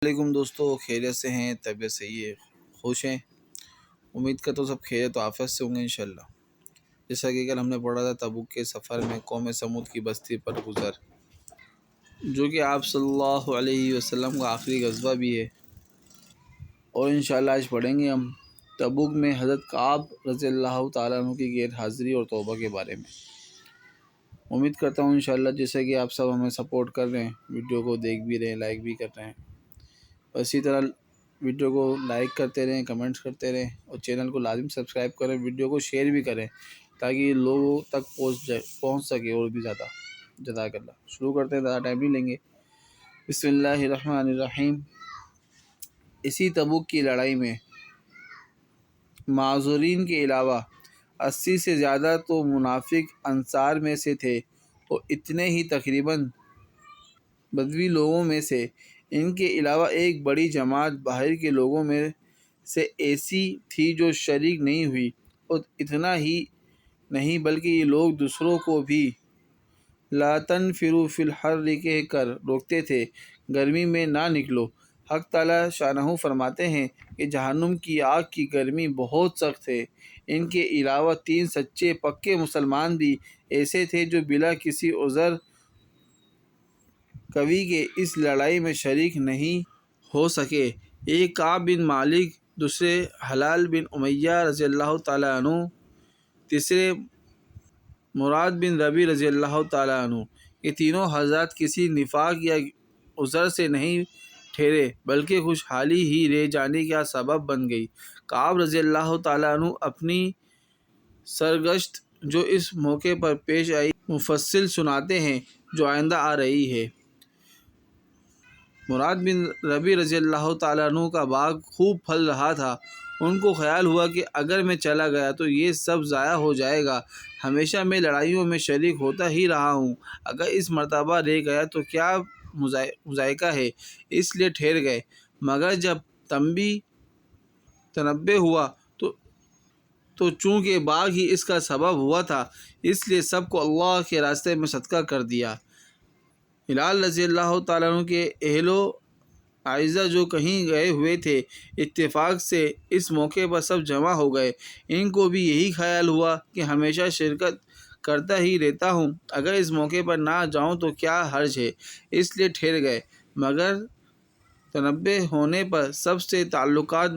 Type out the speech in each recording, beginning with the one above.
علیکم دوستو، خیریت سے ہیں؟ طبیعت صحیح ہے؟ خوش ہیں؟ امید کرتا ہوں سب خیریت و عافیت سے ہوں گے انشاءاللہ۔ جیسا کہ کل ہم نے پڑھا تھا تبوک کے سفر میں قوم سمود کی بستی پر گزر، جو کہ آپ صلی اللہ علیہ وسلم کا آخری غزوہ بھی ہے، اور انشاءاللہ آج پڑھیں گے ہم تبوک میں حضرت کعب رضی اللہ تعالیٰ عنہ کی غیر حاضری اور توبہ کے بارے میں۔ امید کرتا ہوں انشاءاللہ جیسا کہ آپ سب ہمیں سپورٹ کر رہے ہیں، ویڈیو کو دیکھ بھی رہے ہیں، لائک بھی کر رہے ہیں، اسی طرح ویڈیو کو لائک کرتے رہیں، کمنٹس کرتے رہیں، اور چینل کو لازم سبسکرائب کریں، ویڈیو کو شیئر بھی کریں تاکہ لوگوں تک پہنچ سکے اور بھی زیادہ۔ جزاک اللہ۔ شروع کرتے ہیں، زیادہ ٹائم نہیں لیں گے۔ بسم اللہ الرحمن الرحیم۔ اسی تبوک کی لڑائی میں معذورین کے علاوہ 80 سے زیادہ تو منافق انصار میں سے تھے، اور اتنے ہی تقریباً بدوی لوگوں میں سے۔ ان کے علاوہ ایک بڑی جماعت باہر کے لوگوں میں سے ایسی تھی جو شریک نہیں ہوئی، اور اتنا ہی نہیں بلکہ یہ لوگ دوسروں کو بھی لا تنفروا فی الحر کہہ کر روکتے تھے، گرمی میں نہ نکلو۔ حق تعالیٰ شانہ فرماتے ہیں کہ جہنم کی آگ کی گرمی بہت سخت ہے۔ ان کے علاوہ 3 سچے پکے مسلمان بھی ایسے تھے جو بلا کسی عذر قوی کے اس لڑائی میں شریک نہیں ہو سکے۔ ایک کعب بن مالک، دوسرے ہلال بن امیہ رضی اللہ تعالیٰ عنہ، تیسرے مراد بن ربیع رضی اللہ تعالیٰ عنہ۔ یہ تینوں حضرات کسی نفاق یا عذر سے نہیں ٹھہرے بلکہ خوشحالی ہی رہ جانے کا سبب بن گئی۔ کعب رضی اللہ تعالیٰ عنہ اپنی سرگزشت جو اس موقع پر پیش آئی مفصل سناتے ہیں، جو آئندہ آ رہی ہے۔ مراد بن ربیع رضی اللہ تعالیٰ عنہ کا باغ خوب پھل رہا تھا۔ ان کو خیال ہوا کہ اگر میں چلا گیا تو یہ سب ضائع ہو جائے گا۔ ہمیشہ میں لڑائیوں میں شریک ہوتا ہی رہا ہوں، اگر اس مرتبہ رہ گیا تو کیا مضائقہ ہے، اس لیے ٹھہر گئے۔ مگر جب تنبہ ہوا تو چونکہ باغ ہی اس کا سبب ہوا تھا، اس لیے سب کو اللہ کے راستے میں صدقہ کر دیا۔ ہلال رضی اللہ تعالیٰ عنہ کے اہل و اعزہ جو کہیں گئے ہوئے تھے، اتفاق سے اس موقع پر سب جمع ہو گئے۔ ان کو بھی یہی خیال ہوا کہ ہمیشہ شرکت کرتا ہی رہتا ہوں، اگر اس موقع پر نہ جاؤں تو کیا حرج ہے، اس لیے ٹھہر گئے۔ مگر تنبہ ہونے پر سب سے تعلقات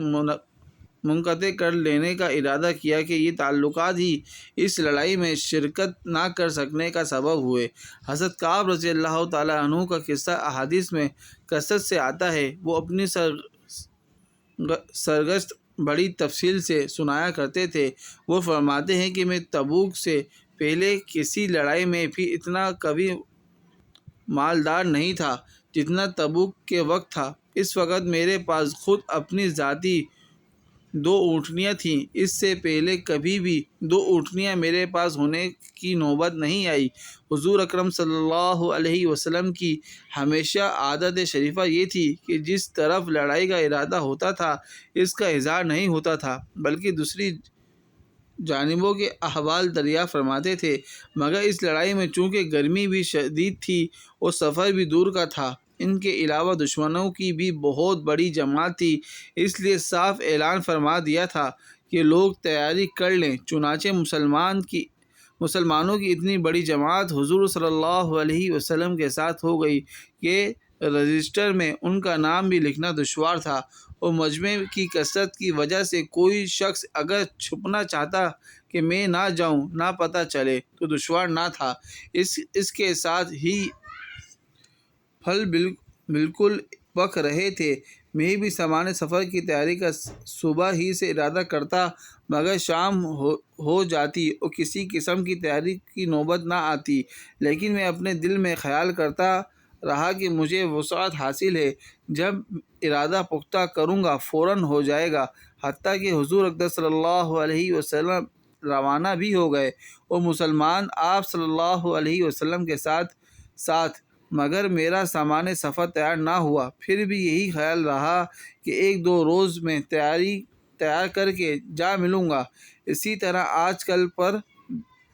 منقطع کر لینے کا ارادہ کیا کہ یہ تعلقات ہی اس لڑائی میں شرکت نہ کر سکنے کا سبب ہوئے۔ حضرت کعب رضی اللہ تعالیٰ عنہ کا قصہ احادیث میں کثرت سے آتا ہے۔ وہ اپنی سرگزشت بڑی تفصیل سے سنایا کرتے تھے۔ وہ فرماتے ہیں کہ میں تبوک سے پہلے کسی لڑائی میں بھی اتنا قوی مالدار نہیں تھا جتنا تبوک کے وقت تھا۔ اس وقت میرے پاس خود اپنی ذاتی 2 اونٹنیاں تھیں۔ اس سے پہلے کبھی بھی 2 اونٹنیاں میرے پاس ہونے کی نوبت نہیں آئی۔ حضور اکرم صلی اللہ علیہ وسلم کی ہمیشہ عادت شریفہ یہ تھی کہ جس طرف لڑائی کا ارادہ ہوتا تھا اس کا اظہار نہیں ہوتا تھا، بلکہ دوسری جانبوں کے احوال دریافت فرماتے تھے۔ مگر اس لڑائی میں چونکہ گرمی بھی شدید تھی اور سفر بھی دور کا تھا، ان کے علاوہ دشمنوں کی بھی بہت بڑی جماعت تھی، اس لیے صاف اعلان فرما دیا تھا کہ لوگ تیاری کر لیں۔ چنانچہ مسلمانوں کی اتنی بڑی جماعت حضور صلی اللہ علیہ وسلم کے ساتھ ہو گئی کہ رجسٹر میں ان کا نام بھی لکھنا دشوار تھا، اور مجمع کی کثرت کی وجہ سے کوئی شخص اگر چھپنا چاہتا کہ میں نہ جاؤں، نہ پتہ چلے، تو دشوار نہ تھا۔ اس کے ساتھ ہی پھل بالکل پک رہے تھے۔ میں بھی سامان سفر کی تیاری کا صبح ہی سے ارادہ کرتا، مگر شام ہو جاتی اور کسی قسم کی تیاری کی نوبت نہ آتی۔ لیکن میں اپنے دل میں خیال کرتا رہا کہ مجھے وسعت حاصل ہے، جب ارادہ پختہ کروں گا فوراً ہو جائے گا۔ حتیٰ کہ حضور اقدس صلی اللہ علیہ وسلم روانہ بھی ہو گئے اور مسلمان آپ صلی اللہ علیہ وسلم کے ساتھ، مگر میرا سامان سفر تیار نہ ہوا۔ پھر بھی یہی خیال رہا کہ 1-2 روز میں تیار کر کے جا ملوں گا۔ اسی طرح آج کل پر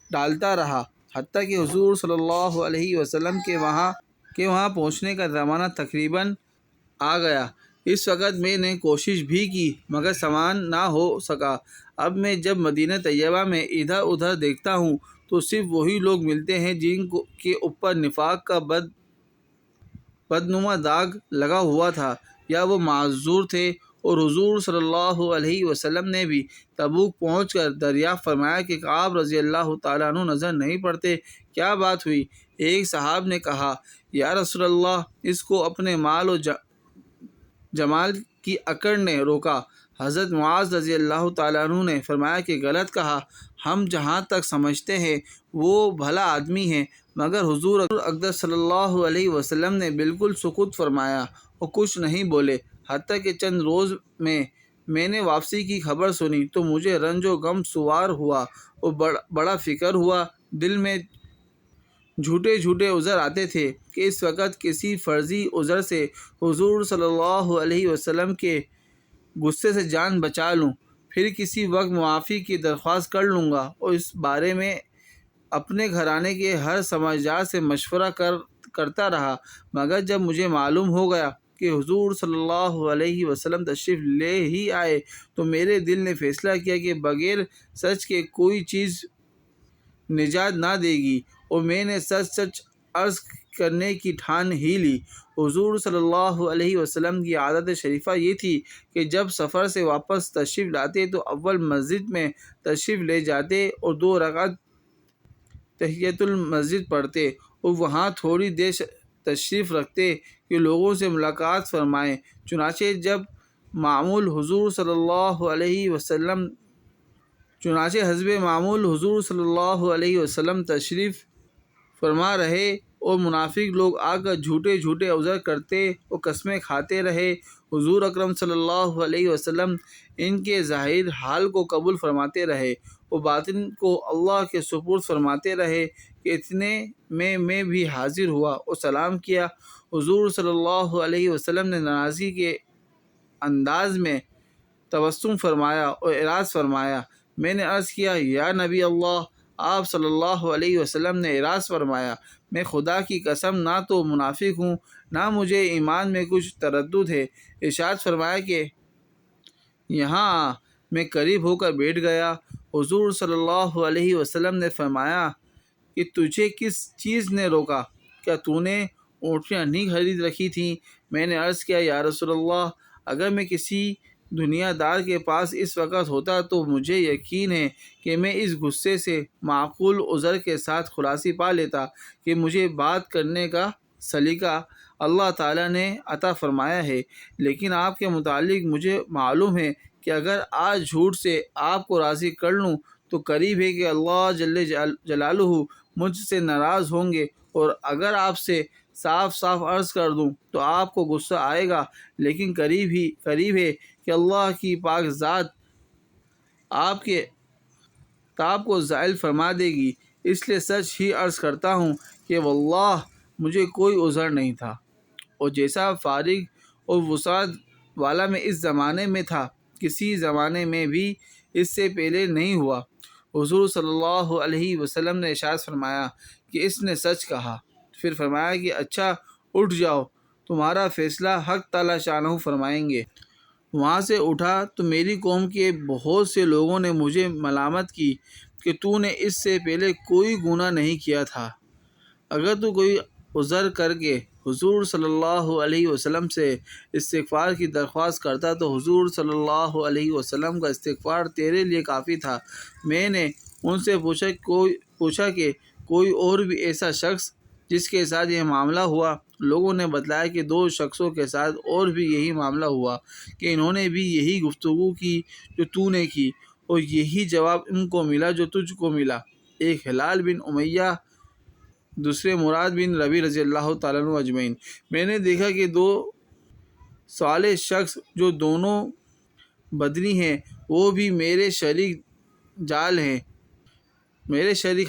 ڈالتا رہا، حتیٰ کہ حضور صلی اللہ علیہ وسلم کے وہاں پہنچنے کا زمانہ تقریباً آ گیا۔ اس وقت میں نے کوشش بھی کی مگر سامان نہ ہو سکا۔ اب میں جب مدینہ طیبہ میں ادھر ادھر دیکھتا ہوں تو صرف وہی لوگ ملتے ہیں جن کے اوپر نفاق کا بدنما داغ لگا ہوا تھا، یا وہ معذور تھے۔ اور حضور صلی اللہ علیہ وسلم نے بھی تبوک پہنچ کر دریافت فرمایا کہ کعب رضی اللہ تعالیٰ عنہ نظر نہیں پڑتے، کیا بات ہوئی؟ ایک صحابی نے کہا، یا رسول اللہ، اس کو اپنے مال و جمال کی اکڑ نے روکا۔ حضرت معاذ رضی اللہ تعالیٰ عنہ نے فرمایا کہ غلط کہا، ہم جہاں تک سمجھتے ہیں وہ بھلا آدمی ہے، مگر حضور اقدس صلی اللہ علیہ وسلم نے بالکل سکوت فرمایا اور کچھ نہیں بولے، حتیٰ کہ چند روز میں نے واپسی کی خبر سنی تو مجھے رنج و غم سوار ہوا اور بڑا فکر ہوا۔ دل میں جھوٹے جھوٹے عذر آتے تھے کہ اس وقت کسی فرضی عذر سے حضور صلی اللہ علیہ وسلم کے غصے سے جان بچا لوں، پھر کسی وقت معافی کی درخواست کر لوں گا۔ اور اس بارے میں اپنے گھرانے کے ہر سمجھدار سے مشورہ کرتا رہا، مگر جب مجھے معلوم ہو گیا کہ حضور صلی اللہ علیہ وسلم تشریف لے ہی آئے تو میرے دل نے فیصلہ کیا کہ بغیر سچ کے کوئی چیز نجات نہ دے گی، اور میں نے سچ عرض کرنے کی ٹھان ہی لی۔ حضور صلی اللہ علیہ وسلم کی عادت شریفہ یہ تھی کہ جب سفر سے واپس تشریف لاتے تو اول مسجد میں تشریف لے جاتے اور 2 رکعت تحیۃ المسجد پڑھتے اور وہاں تھوڑی دیر تشریف رکھتے کہ لوگوں سے ملاقات فرمائیں۔ چنانچہ حسب معمول حضور صلی اللہ علیہ وسلم تشریف فرما رہے اور منافق لوگ آ کر جھوٹے جھوٹے عذر کرتے اور قسمیں کھاتے رہے۔ حضور اکرم صلی اللہ علیہ وسلم ان کے ظاہر حال کو قبول فرماتے رہے اور باطن کو اللہ کے سپرد فرماتے رہے کہ اتنے میں بھی حاضر ہوا اور سلام کیا۔ حضور صلی اللہ علیہ وسلم نے ناراضگی کے انداز میں تبسم فرمایا اور اعراض فرمایا۔ میں نے عرض کیا، یا نبی اللہ، آپ صلی اللہ علیہ وسلم نے اعراض فرمایا، میں خدا کی قسم نہ تو منافق ہوں نہ مجھے ایمان میں کچھ تردد ہے۔ ارشاد فرمایا کہ یہاں آ۔ میں قریب ہو کر بیٹھ گیا۔ حضور صلی اللہ علیہ وسلم نے فرمایا کہ تجھے کس چیز نے روکا؟ کیا تو نے اونٹیاں نہیں خرید رکھی تھیں؟ میں نے عرض کیا، یا رسول اللہ، اگر میں کسی دنیا دار کے پاس اس وقت ہوتا تو مجھے یقین ہے کہ میں اس غصے سے معقول عذر کے ساتھ خلاصی پا لیتا کہ مجھے بات کرنے کا سلیقہ اللہ تعالیٰ نے عطا فرمایا ہے، لیکن آپ کے متعلق مجھے معلوم ہے کہ اگر آج جھوٹ سے آپ کو راضی کر لوں تو قریب ہے کہ اللہ جل جلالہ مجھ سے ناراض ہوں گے، اور اگر آپ سے صاف صاف عرض کر دوں تو آپ کو غصہ آئے گا، لیکن قریب ہے کہ اللہ کی پاک ذات آپ کے تاب کو زائل فرما دے گی۔ اس لیے سچ ہی عرض کرتا ہوں کہ واللہ مجھے کوئی عذر نہیں تھا، اور جیسا فارغ اور وسعت والا میں اس زمانے میں تھا کسی زمانے میں بھی اس سے پہلے نہیں ہوا۔ حضور صلی اللہ علیہ وسلم نے ارشاد فرمایا کہ اس نے سچ کہا۔ پھر فرمایا کہ اچھا، اٹھ جاؤ، تمہارا فیصلہ حق تعالیٰ شانہ فرمائیں گے۔ وہاں سے اٹھا تو میری قوم کے بہت سے لوگوں نے مجھے ملامت کی کہ تو نے اس سے پہلے کوئی گناہ نہیں کیا تھا، اگر تو کوئی عذر کر کے حضور صلی اللہ علیہ وسلم سے استغفار کی درخواست کرتا تو حضور صلی اللہ علیہ وسلم کا استغفار تیرے لیے کافی تھا۔ میں نے ان سے پوچھا کہ کوئی اور بھی ایسا شخص جس کے ساتھ یہ معاملہ ہوا؟ لوگوں نے بتلایا کہ 2 شخصوں کے ساتھ اور بھی یہی معاملہ ہوا کہ انہوں نے بھی یہی گفتگو کی جو تو نے کی، اور یہی جواب ان کو ملا جو تجھ کو ملا۔ ایک ہلال بن امیہ، دوسرے مراد بن ربیع رضی اللہ تعالیٰ عنہ اجمعین۔ میں نے دیکھا کہ 2 صالح شخص جو دونوں بدنی ہیں وہ بھی میرے شریک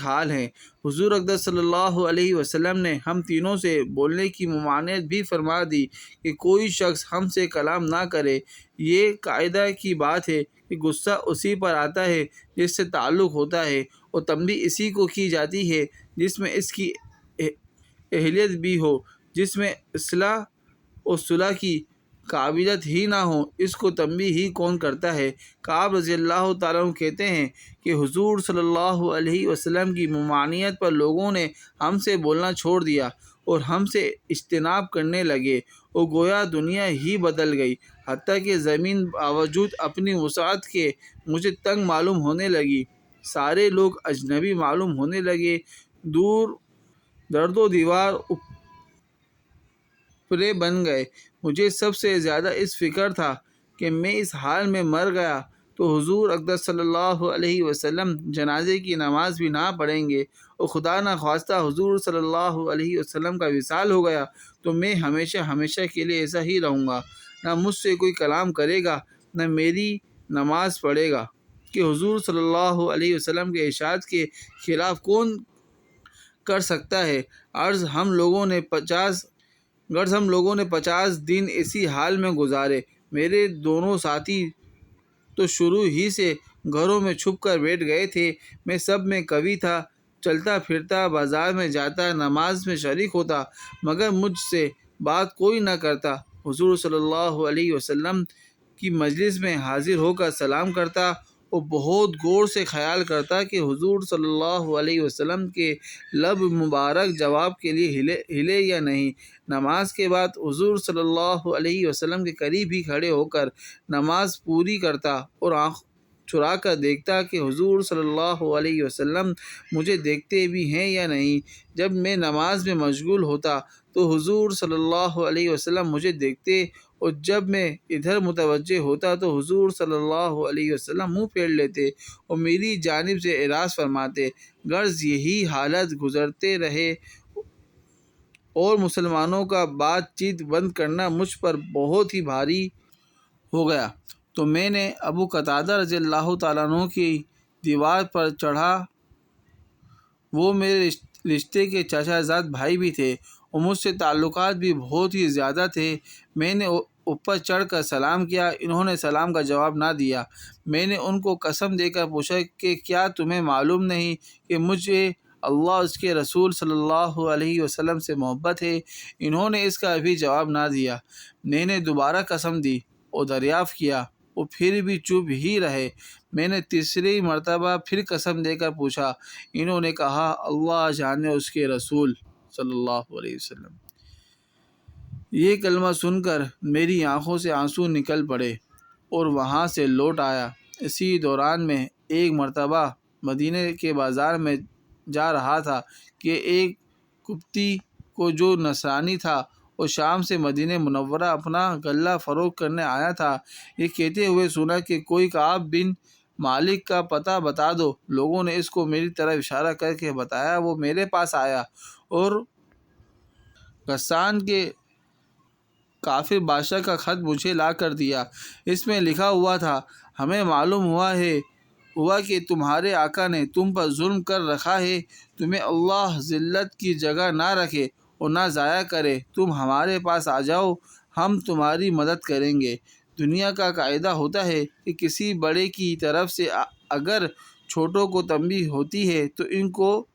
حال ہیں۔ حضور اقدس صلی اللہ علیہ وسلم نے ہم تینوں سے بولنے کی ممانعت بھی فرما دی کہ کوئی شخص ہم سے کلام نہ کرے۔ یہ قاعدہ کی بات ہے کہ غصہ اسی پر آتا ہے جس سے تعلق ہوتا ہے، اور تنبیہ اسی کو کی جاتی ہے جس میں اس کی اہلیت بھی ہو، جس میں اصلاح و صلح کی قابلیت ہی نہ ہو، اس کو تنبیہ ہی کون کرتا ہے؟ کعب رضی اللہ تعالیٰ عنہ کہتے ہیں کہ حضور صلی اللہ علیہ وسلم کی ممانعت پر لوگوں نے ہم سے بولنا چھوڑ دیا اور ہم سے اجتناب کرنے لگے، اور گویا دنیا ہی بدل گئی، حتیٰ کہ زمین باوجود اپنی وسعت کے مجھے تنگ معلوم ہونے لگی، سارے لوگ اجنبی معلوم ہونے لگے، دور درد و دیوار پرے بن گئے۔ مجھے سب سے زیادہ اس فکر تھا کہ میں اس حال میں مر گیا تو حضور اقدس صلی اللہ علیہ وسلم جنازے کی نماز بھی نہ پڑھیں گے، اور خدا نخواستہ حضور صلی اللہ علیہ وسلم کا وصال ہو گیا تو میں ہمیشہ ہمیشہ کے لیے ایسا ہی رہوں گا، نہ مجھ سے کوئی کلام کرے گا، نہ میری نماز پڑھے گا، کہ حضور صلی اللہ علیہ وسلم کے ارشاد کے خلاف کون کر سکتا ہے؟ عرض ہم لوگوں نے 50 دن اسی حال میں گزارے۔ میرے دونوں ساتھی تو شروع ہی سے گھروں میں چھپ کر بیٹھ گئے تھے، میں سب میں قوی تھا، چلتا پھرتا، بازار میں جاتا، نماز میں شریک ہوتا، مگر مجھ سے بات کوئی نہ کرتا۔ حضور صلی اللہ علیہ وسلم کی مجلس میں حاضر ہو کر سلام کرتا اور بہت غور سے خیال کرتا کہ حضور صلی اللہ علیہ وسلم کے لب مبارک جواب کے لیے ہلے یا نہیں۔ نماز کے بعد حضور صلی اللہ علیہ وسلم کے قریب ہی کھڑے ہو کر نماز پوری کرتا اور آنکھ چرا کر دیکھتا کہ حضور صلی اللہ علیہ وسلم مجھے دیکھتے بھی ہیں یا نہیں۔ جب میں نماز میں مشغول ہوتا تو حضور صلی اللہ علیہ وسلم مجھے دیکھتے، اور جب میں ادھر متوجہ ہوتا تو حضور صلی اللہ علیہ وسلم منہ پھیر لیتے اور میری جانب سے اعراض فرماتے۔ غرض یہی حالت گزرتے رہے اور مسلمانوں کا بات چیت بند کرنا مجھ پر بہت ہی بھاری ہو گیا، تو میں نے ابو قتادہ رضی اللہ تعالیٰ عنہ کی دیوار پر چڑھا۔ وہ میرے رشتے کے چچا زاد بھائی بھی تھے اور مجھ سے تعلقات بھی بہت ہی زیادہ تھے۔ میں نے اوپر چڑھ کر سلام کیا، انہوں نے سلام کا جواب نہ دیا۔ میں نے ان کو قسم دے کر پوچھا کہ کیا تمہیں معلوم نہیں کہ مجھے اللہ اس کے رسول صلی اللہ علیہ وسلم سے محبت ہے؟ انہوں نے اس کا بھی جواب نہ دیا۔ میں نے دوبارہ قسم دی اور دریافت کیا، وہ پھر بھی چپ ہی رہے۔ میں نے تیسری مرتبہ پھر قسم دے کر پوچھا، انہوں نے کہا اللہ جانے اس کے رسول صلی اللہ علیہ وسلم۔ یہ کلمہ سن کر میری آنکھوں سے آنسو نکل پڑے اور وہاں سے لوٹ آیا۔ اسی دوران میں ایک مرتبہ مدینے کے بازار میں جا رہا تھا کہ ایک قبطی کو جو نصرانی تھا اور شام سے مدینہ منورہ اپنا غلہ فروخت کرنے آیا تھا، یہ کہتے ہوئے سنا کہ کوئی کعب بن مالک کا پتہ بتا دو۔ لوگوں نے اس کو میری طرف اشارہ کر کے بتایا۔ وہ میرے پاس آیا اور غسان کے کافر بادشاہ کا خط مجھے لا کر دیا۔ اس میں لکھا ہوا تھا، ہمیں معلوم ہوا کہ تمہارے آقا نے تم پر ظلم کر رکھا ہے، تمہیں اللہ ذلت کی جگہ نہ رکھے اور نہ ضائع کرے، تم ہمارے پاس آ جاؤ، ہم تمہاری مدد کریں گے۔ دنیا کا قاعدہ ہوتا ہے کہ کسی بڑے کی طرف سے اگر چھوٹوں کو تنبیہ ہوتی ہے تو ان کو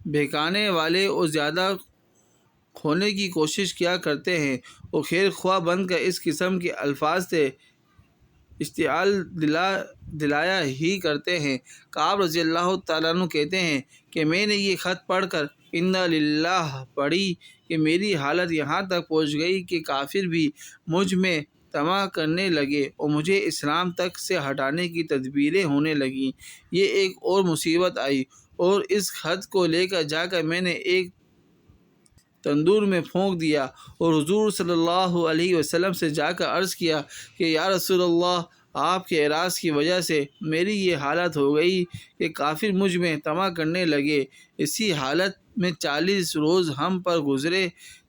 بہکانے والے اور زیادہ کھونے کی کوشش کیا کرتے ہیں اور خیر خواہ بن کر اس قسم کے الفاظ سے اشتعال دلایا ہی کرتے ہیں۔ کعب رضی اللہ تعالیٰ عنہ کہتے ہیں کہ میں نے یہ خط پڑھ کر انا للہ پڑھی کہ میری حالت یہاں تک پہنچ گئی کہ کافر بھی مجھ میں طمع کرنے لگے اور مجھے اسلام تک سے ہٹانے کی تدبیریں ہونے لگیں۔ یہ ایک اور مصیبت آئی اور اس خط کو لے کر جا کر میں نے ایک تندور میں پھونک دیا اور حضور صلی اللہ علیہ وسلم سے جا کر عرض کیا کہ یا رسول اللہ، آپ کے اعراض کی وجہ سے میری یہ حالت ہو گئی کہ کافر مجھ میں طمع کرنے لگے۔ اسی حالت میں 40 روز ہم پر گزرے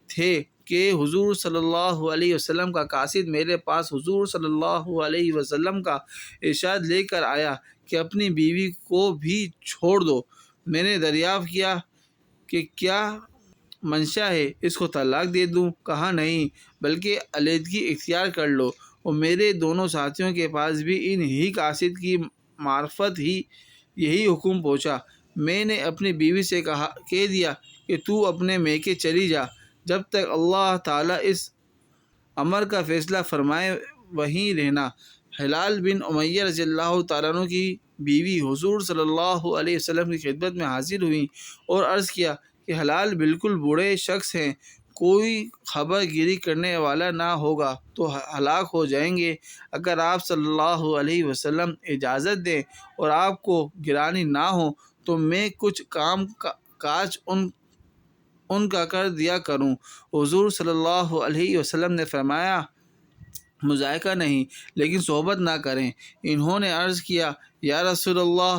تھے کہ حضور صلی اللہ علیہ وسلم کا قاصد میرے پاس حضور صلی اللہ علیہ وسلم کا ارشاد لے کر آیا کہ اپنی بیوی کو بھی چھوڑ دو۔ میں نے دریافت کیا کہ کیا منشا ہے، اس کو طلاق دے دوں؟ کہا نہیں، بلکہ علیحدگی اختیار کر لو۔ اور میرے دونوں ساتھیوں کے پاس بھی ان ہی قاصد کی معرفت ہی یہی حکم پہنچا۔ میں نے اپنی بیوی سے کہہ دیا کہ تو اپنے میکے چلی جا، جب تک اللہ تعالیٰ اس امر کا فیصلہ فرمائے وہیں رہنا۔ ہلال بن امیہ رضی اللہ تعالیٰ عنہ کی بیوی حضور صلی اللہ علیہ وسلم کی خدمت میں حاضر ہوئیں اور عرض کیا کہ ہلال بالکل بوڑھے شخص ہیں، کوئی خبر گیری کرنے والا نہ ہوگا تو ہلاک ہو جائیں گے۔ اگر آپ صلی اللہ علیہ وسلم اجازت دیں اور آپ کو گرانی نہ ہو تو میں کچھ کام کاج ان کا کر دیا کروں۔ حضور صلی اللہ علیہ وسلم نے فرمایا مذائقہ نہیں لیکن صحبت نہ کریں۔ انہوں نے عرض کیا یا رسول اللہ،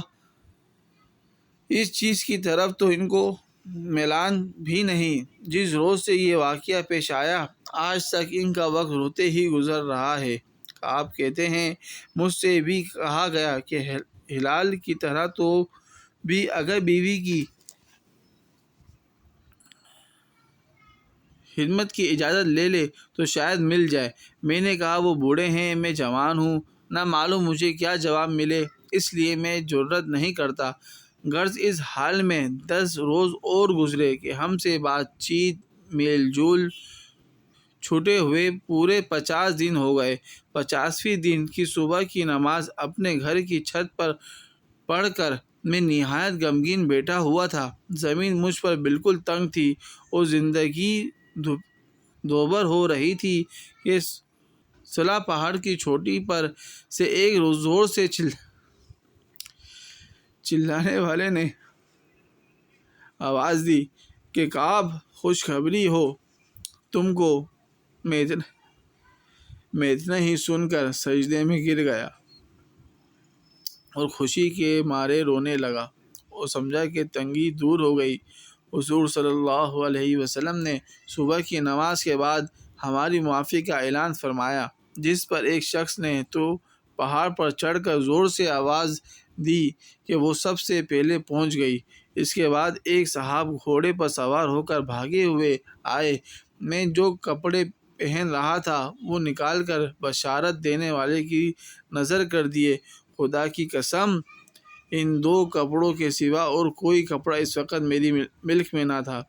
اس چیز کی طرف تو ان کو میلان بھی نہیں۔ جس روز سے یہ واقعہ پیش آیا آج تک ان کا وقت روتے ہی گزر رہا ہے۔ آپ کہتے ہیں مجھ سے بھی کہا گیا کہ ہلال کی طرح تو بھی اگر بیوی کی خدمت کی اجازت لے لے تو شاید مل جائے۔ میں نے کہا وہ بوڑھے ہیں، میں جوان ہوں، نہ معلوم مجھے کیا جواب ملے، اس لیے میں جرأت نہیں کرتا۔ غرض اس حال میں 10 روز اور گزرے کہ ہم سے بات چیت میل جول چھوٹے ہوئے پورے 50 دن ہو گئے۔ 50ویں دن کی صبح کی نماز اپنے گھر کی چھت پر پڑھ کر میں نہایت غمگین بیٹھا ہوا تھا۔ زمین مجھ پر بالکل تنگ تھی اور زندگی دوبر ہو رہی تھی کہ صلا پہاڑ کی چوٹی پر سے ایک زور سے چلانے والے نے آواز دی کہ کعب خوشخبری ہو تم کو۔ میں اتنا ہی سن کر سجدے میں گر گیا اور خوشی کے مارے رونے لگا اور سمجھا کہ تنگی دور ہو گئی۔ حضور صلی اللہ علیہ وسلم نے صبح کی نماز کے بعد ہماری معافی کا اعلان فرمایا، جس پر ایک شخص نے تو پہاڑ پر چڑھ کر زور سے آواز دی کہ وہ سب سے پہلے پہنچ گئی۔ اس کے بعد ایک صاحب گھوڑے پر سوار ہو کر بھاگے ہوئے آئے۔ میں جو کپڑے پہن رہا تھا وہ نکال کر بشارت دینے والے کی نظر کر دیے۔ خدا کی قسم ان 2 کپڑوں کے سوا اور کوئی کپڑا اس وقت میری ملک میں نہ تھا۔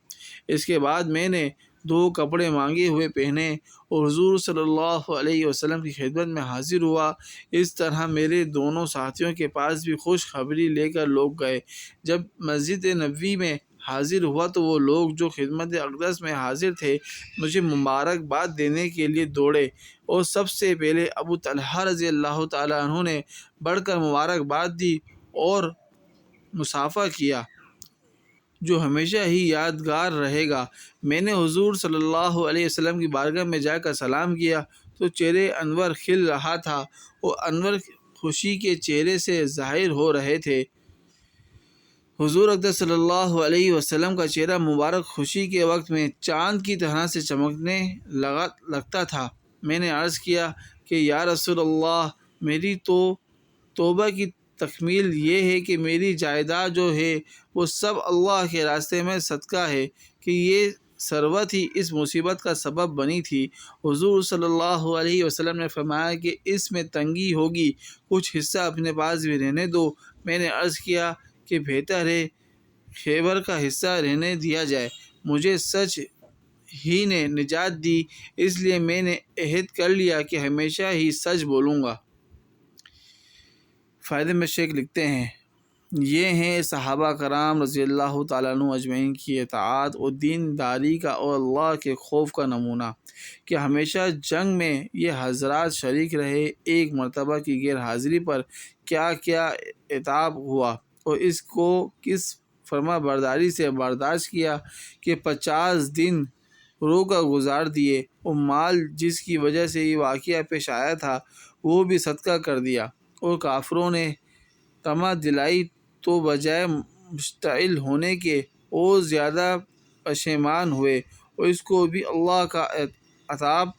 اس کے بعد میں نے 2 کپڑے مانگے ہوئے پہنے اور حضور صلی اللہ علیہ وسلم کی خدمت میں حاضر ہوا۔ اس طرح میرے دونوں ساتھیوں کے پاس بھی خوشخبری لے کر لوگ گئے۔ جب مسجد نبوی میں حاضر ہوا تو وہ لوگ جو خدمت اقدس میں حاضر تھے مجھے مبارکباد دینے کے لیے دوڑے اور سب سے پہلے ابو طلحہ رضی اللہ تعالیٰ عنہ نے بڑھ کر مبارکباد دی اور مصافحہ کیا جو ہمیشہ ہی یادگار رہے گا۔ میں نے حضور صلی اللہ علیہ وسلم کی بارگاہ میں جا کر سلام کیا تو چہرہ انور کھل رہا تھا اور انور خوشی کے چہرے سے ظاہر ہو رہے تھے۔ حضور اقدس صلی اللہ علیہ وسلم کا چہرہ مبارک خوشی کے وقت میں چاند کی طرح سے چمکنے لگتا تھا۔ میں نے عرض کیا کہ یا رسول اللہ، میری تو توبہ کی تکمیل یہ ہے کہ میری جائیداد جو ہے وہ سب اللہ کے راستے میں صدقہ ہے کہ یہ ثروت ہی اس مصیبت کا سبب بنی تھی۔ حضور صلی اللہ علیہ وسلم نے فرمایا کہ اس میں تنگی ہوگی، کچھ حصہ اپنے پاس بھی رہنے دو۔ میں نے عرض کیا کہ بہتر ہے خیبر کا حصہ رہنے دیا جائے، مجھے سچ ہی نے نجات دی، اس لیے میں نے عہد کر لیا کہ ہمیشہ ہی سچ بولوں گا۔ فائدے میں شیخ لکھتے ہیں یہ ہیں صحابہ کرام رضی اللہ تعالیٰ عنہ اجمعین کی اطاعت اور دینداری کا اور اللہ کے خوف کا نمونہ کہ ہمیشہ جنگ میں یہ حضرات شریک رہے۔ ایک مرتبہ کی غیر حاضری پر کیا کیا عتاب ہوا اور اس کو کس فرما برداری سے برداشت کیا کہ 50 دن رو کر گزار دیے اور مال جس کی وجہ سے یہ واقعہ پیش آیا تھا وہ بھی صدقہ کر دیا، اور کافروں نے طمع دلائی تو بجائے مشتعل ہونے کے اور زیادہ پشیمان ہوئے، اور اس کو بھی اللہ کا عتاب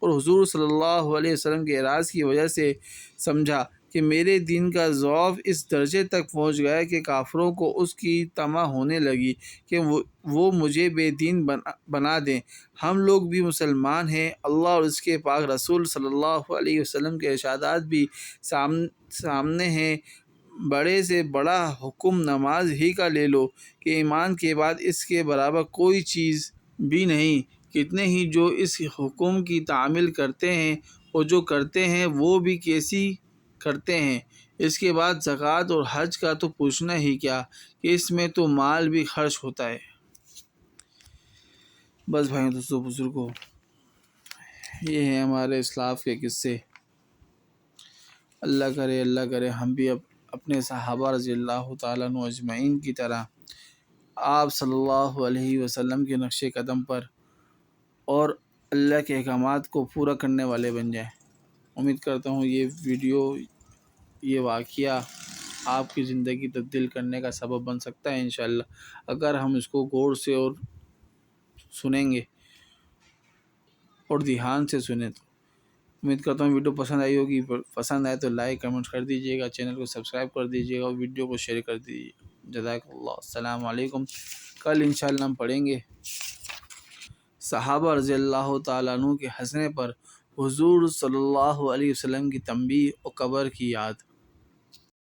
اور حضور صلی اللہ علیہ وسلم کے اعراض کی وجہ سے سمجھا کہ میرے دین کا ضعف اس درجے تک پہنچ گیا کہ کافروں کو اس کی طمع ہونے لگی کہ وہ مجھے بے دین بنا دیں۔ ہم لوگ بھی مسلمان ہیں، اللہ اور اس کے پاک رسول صلی اللہ علیہ وسلم کے ارشادات بھی سامنے ہیں۔ بڑے سے بڑا حکم نماز ہی کا لے لو کہ ایمان کے بعد اس کے برابر کوئی چیز بھی نہیں، کتنے ہی جو اس حکم کی تعمیل کرتے ہیں اور جو کرتے ہیں وہ بھی کیسی کرتے ہیں۔ اس کے بعد زکوٰۃ اور حج کا تو پوچھنا ہی کیا کہ اس میں تو مال بھی خرچ ہوتا ہے۔ بس بھائیوں دوستوں بزرگوں، یہ ہیں ہمارے اسلاف کے قصے۔ اللہ کرے ہم بھی اپنے صحابہ رضی اللہ تعالیٰ عنہ اجمعین کی طرح آپ صلی اللہ علیہ وسلم کے نقش قدم پر اور اللہ کے احکامات کو پورا کرنے والے بن جائیں۔ امید کرتا ہوں یہ ویڈیو، یہ واقعہ آپ کی زندگی تبدیل کرنے کا سبب بن سکتا ہے انشاءاللہ، اگر ہم اس کو غور سے اور سنیں گے اور دھیان سے سنیں تو۔ امید کرتا ہوں ویڈیو پسند آئی ہوگی، پسند آئے تو لائک کمنٹ کر دیجیے گا، چینل کو سبسکرائب کر دیجیے گا اور ویڈیو کو شیئر کر دیجیے گا۔ جزاک اللہ۔ السلام علیکم۔ کل انشاءاللہ ہم پڑھیں گے صحابہ رضی اللہ تعالیٰ عنہ کے ہنسنے پر حضور صلی اللہ علیہ وسلم کی تنبیہ اور قبر کی یاد۔